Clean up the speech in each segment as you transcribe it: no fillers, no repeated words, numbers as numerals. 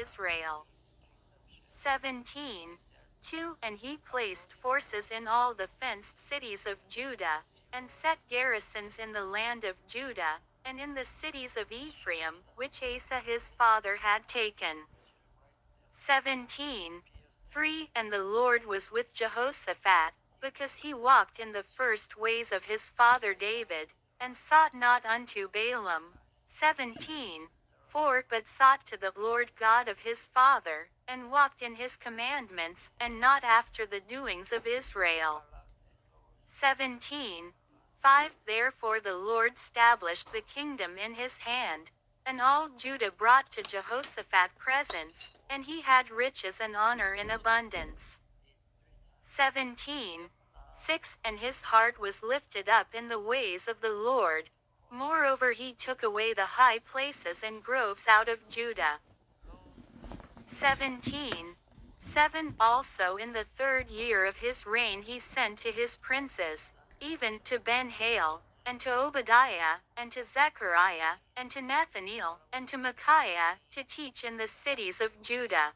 Israel. 17. 2. And he placed forces in all the fenced cities of Judah, and set garrisons in the land of Judah, and in the cities of Ephraim, which Asa his father had taken. 17. 3. And the Lord was with Jehoshaphat, because he walked in the first ways of his father David, and sought not unto Baalim. 17. 4. But sought to the Lord God of his father, and walked in his commandments, and not after the doings of Israel. 17. 5. Therefore the Lord stablished the kingdom in his hand, and all Judah brought to Jehoshaphat presents, and he had riches and honor in abundance. 17. 6. And his heart was lifted up in the ways of the Lord. Moreover he took away the high places and groves out of Judah. 17. 7. Also in the 3rd year of his reign he sent to his princes, even to Ben-Hail, and to Obadiah, and to Zechariah, and to Nathaniel, and to Micaiah, to teach in the cities of Judah.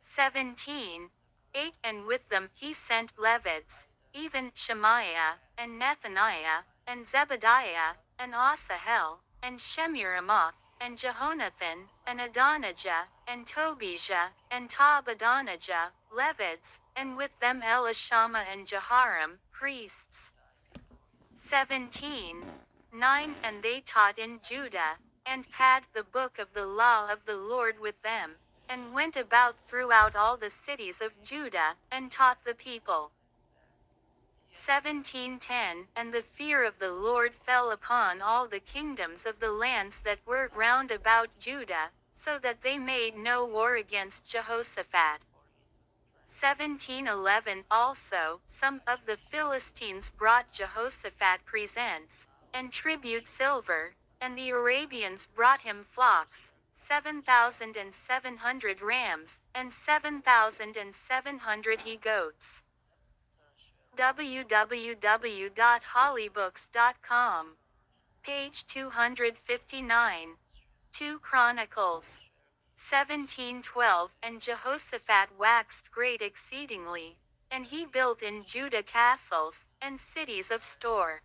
17. 8. And with them he sent Levites, even Shemaiah, and Nethaniah, and Zebediah, and Asahel, and Shemiramoth, and Jehonathan, and Adonijah, and Tobijah, and Tobadonijah, Levites, and with them Elishama and Jehoram, priests. 17. 9. And they taught in Judah, and had the book of the law of the Lord with them, and went about throughout all the cities of Judah, and taught the people. 17:10 And the fear of the Lord fell upon all the kingdoms of the lands that were round about Judah, so that they made no war against Jehoshaphat. 17:11 Also, some of the Philistines brought Jehoshaphat presents, and tribute silver, and the Arabians brought him flocks, 7,700 rams, and 7,700 he-goats. www.hollybooks.com. Page 259. 2 Chronicles. 17:12 And Jehoshaphat waxed great exceedingly, and he built in Judah castles, and cities of store.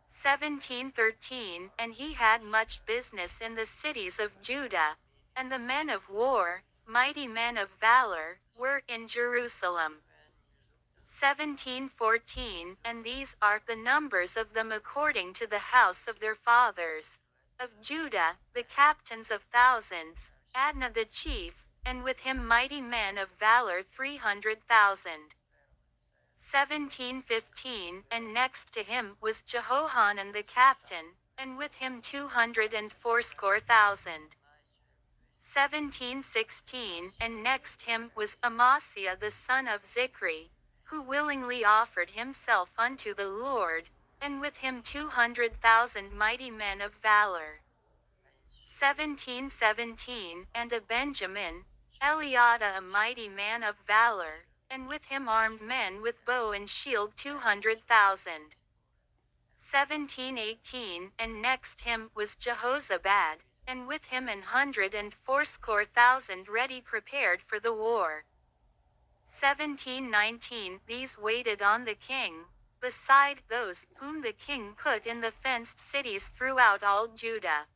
17:13 And he had much business in the cities of Judah, and the men of war, mighty men of valor, were in Jerusalem. 17:14 And these are the numbers of them according to the house of their fathers. Of Judah, the captains of thousands, Adnah the chief, and with him mighty men of valor 300,000. 17:15 And next to him was Jehohanan the captain, and with him 280,000. 17:16 And next him was Amasiah the son of Zichri, who willingly offered himself unto the Lord, and with him 200,000 mighty men of valor. 17:17 And a Benjamin, Eliada a mighty man of valor, and with him armed men with bow and shield 200,000. 17:18 And next him was Jehozabad, and with him 180,000 ready prepared for the war. 17:19 These waited on the king, beside those whom the king put in the fenced cities throughout all Judah.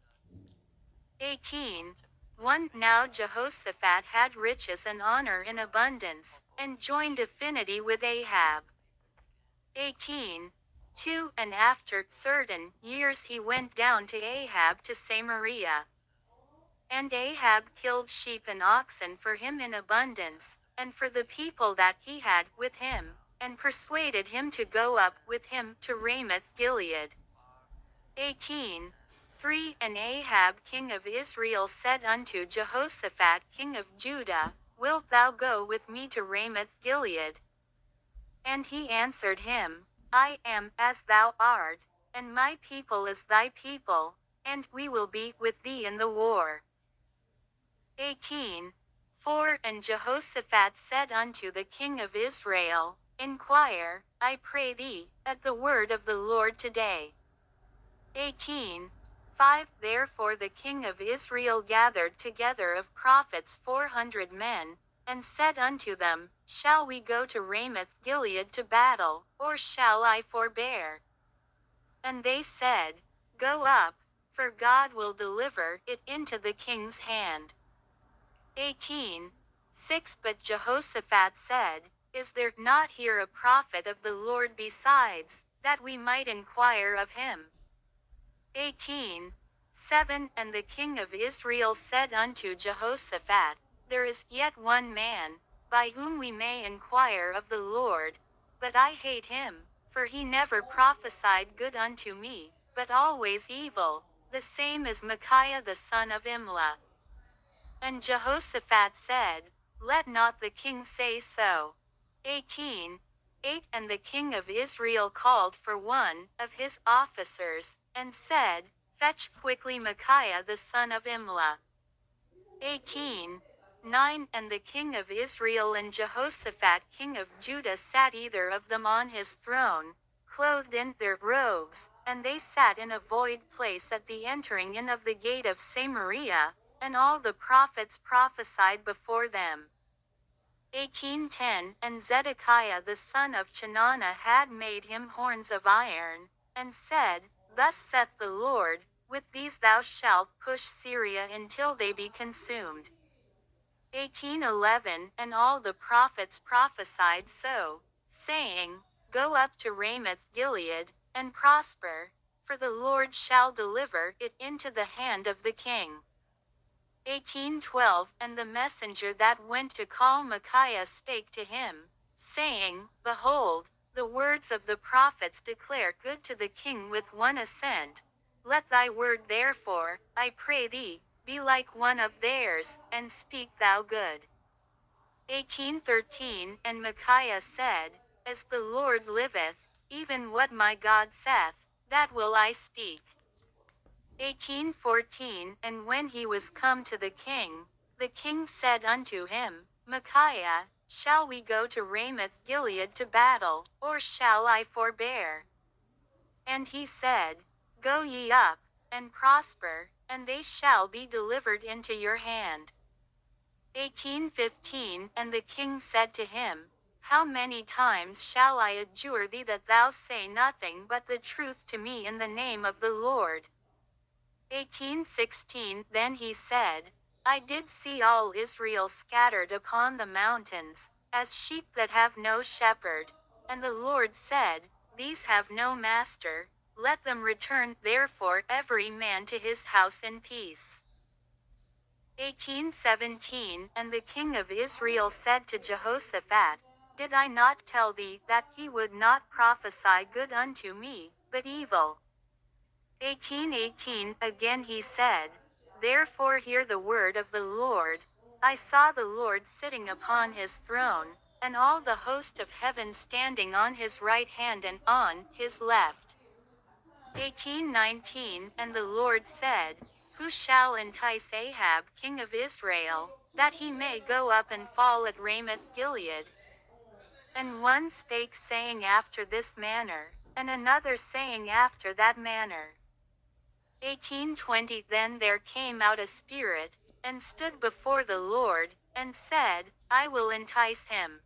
18. 1 Now Jehoshaphat had riches and honor in abundance, and joined affinity with Ahab. 18. 2 And after certain years he went down to Ahab to Samaria. And Ahab killed sheep and oxen for him in abundance, and for the people that he had with him, and persuaded him to go up with him to Ramoth Gilead. 18. 3 And Ahab king of Israel said unto Jehoshaphat king of Judah, Wilt thou go with me to Ramoth Gilead? And he answered him, I am as thou art, and my people as thy people, and we will be with thee in the war. 18. 4 And Jehoshaphat said unto the king of Israel, Inquire, I pray thee, at the word of the Lord today. 18. 5 Therefore the king of Israel gathered together of prophets 400 men, and said unto them, Shall we go to Ramoth Gilead to battle, or shall I forbear? And they said, Go up, for God will deliver it into the king's hand. 18. 6 But Jehoshaphat said, Is there not here a prophet of the Lord besides, that we might inquire of him? 18. 7 And the king of Israel said unto Jehoshaphat, There is yet one man, by whom we may inquire of the Lord, but I hate him, for he never prophesied good unto me, but always evil, the same as Micaiah the son of Imlah. And Jehoshaphat said, Let not the king say so. 18. 8 And the king of Israel called for one of his officers, and said, Fetch quickly Micaiah the son of Imlah. 18. 9 And the king of Israel and Jehoshaphat king of Judah sat either of them on his throne, clothed in their robes, and they sat in a void place at the entering in of the gate of Samaria, and all the prophets prophesied before them. 18:10 And Zedekiah the son of Chenaanah had made him horns of iron, and said, Thus saith the Lord, With these thou shalt push Syria until they be consumed. 18:11 And all the prophets prophesied so, saying, Go up to Ramoth Gilead, and prosper, for the Lord shall deliver it into the hand of the king. 18:12 And the messenger that went to call Micaiah spake to him, saying, Behold, the words of the prophets declare good to the king with one assent. Let thy word therefore, I pray thee, be like one of theirs, and speak thou good. 18:13 And Micaiah said, As the Lord liveth, even what my God saith, that will I speak. 18:14 And when he was come to the king said unto him, Micaiah, shall we go to Ramoth Gilead to battle, or shall I forbear? And he said, Go ye up, and prosper, and they shall be delivered into your hand. 18:15 And the king said to him, How many times shall I adjure thee that thou say nothing but the truth to me in the name of the Lord? 18:16 Then he said, I did see all Israel scattered upon the mountains, as sheep that have no shepherd. And the Lord said, These have no master, let them return therefore every man to his house in peace. 18:17 And the king of Israel said to Jehoshaphat, Did I not tell thee that he would not prophesy good unto me, but evil? 18:18 Again he said, Therefore hear the word of the Lord. I saw the Lord sitting upon his throne, and all the host of heaven standing on his right hand and on his left. 18:19 And the Lord said, Who shall entice Ahab king of Israel, that he may go up and fall at Ramoth Gilead? And one spake saying after this manner, and another saying after that manner. 18:20 Then there came out a spirit, and stood before the Lord, and said, I will entice him.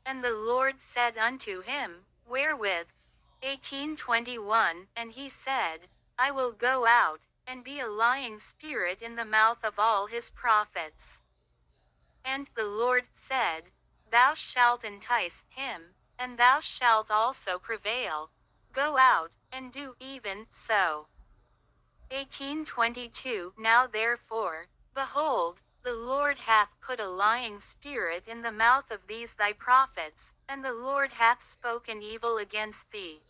And the Lord said unto him, Wherewith? 18:21 And he said, I will go out, and be a lying spirit in the mouth of all his prophets. And the Lord said, Thou shalt entice him, and thou shalt also prevail. Go out, and do even so. 18:22 Now therefore, behold, the Lord hath put a lying spirit in the mouth of these thy prophets, and the Lord hath spoken evil against thee.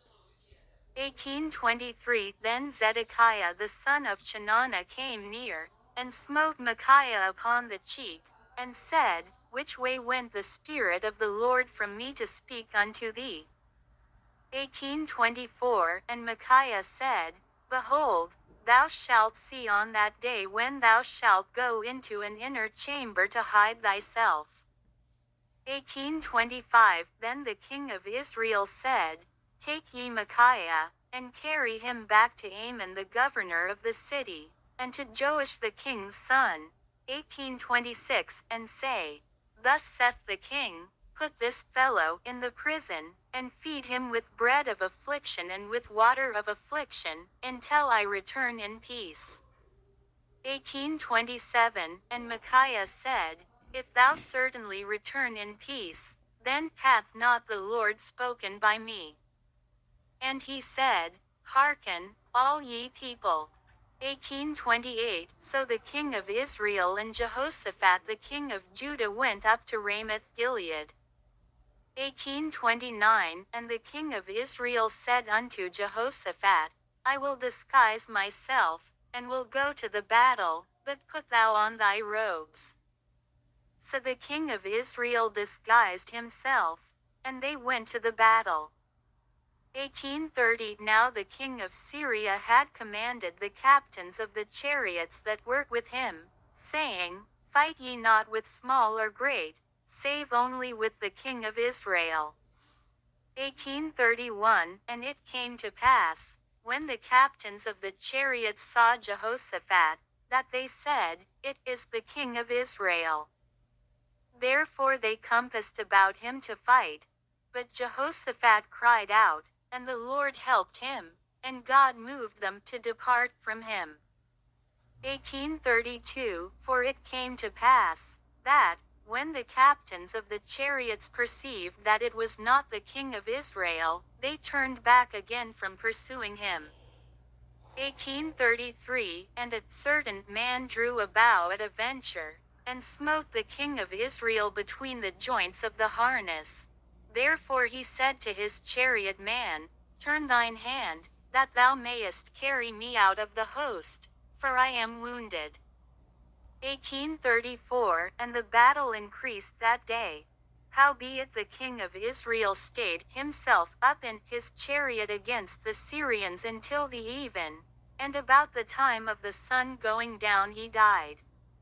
18:23 Then Zedekiah the son of Chenaanah came near, and smote Micaiah upon the cheek, and said, Which way went the Spirit of the Lord from me to speak unto thee? 18:24 And Micaiah said, Behold, thou shalt see on that day when thou shalt go into an inner chamber to hide thyself. 18:25 Then the king of Israel said, Take ye Micaiah, and carry him back to Amon the governor of the city, and to Joash the king's son, 1826, and say, Thus saith the king, Put this fellow in the prison, and feed him with bread of affliction and with water of affliction, until I return in peace. 1827, and Micaiah said, If thou certainly return in peace, then hath not the Lord spoken by me. And he said, Hearken, all ye people. 1828, So the king of Israel and Jehoshaphat the king of Judah went up to Ramoth Gilead. 1829, And the king of Israel said unto Jehoshaphat, I will disguise myself, and will go to the battle, but put thou on thy robes. So the king of Israel disguised himself, and they went to the battle. 1830, Now the king of Syria had commanded the captains of the chariots that were with him, saying, Fight ye not with small or great, save only with the king of Israel. 1831, And it came to pass, when the captains of the chariots saw Jehoshaphat, that they said, It is the king of Israel. Therefore they compassed about him to fight. But Jehoshaphat cried out, and the Lord helped him, and God moved them to depart from him. 1832, For it came to pass, that, when the captains of the chariots perceived that it was not the king of Israel, they turned back again from pursuing him. 1833, And a certain man drew a bow at a venture, and smote the king of Israel between the joints of the harness. Therefore he said to his chariot man, Turn thine hand, that thou mayest carry me out of the host, for I am wounded. 1834, And the battle increased that day. Howbeit the king of Israel stayed himself up in his chariot against the Syrians until the even, and about the time of the sun going down he died.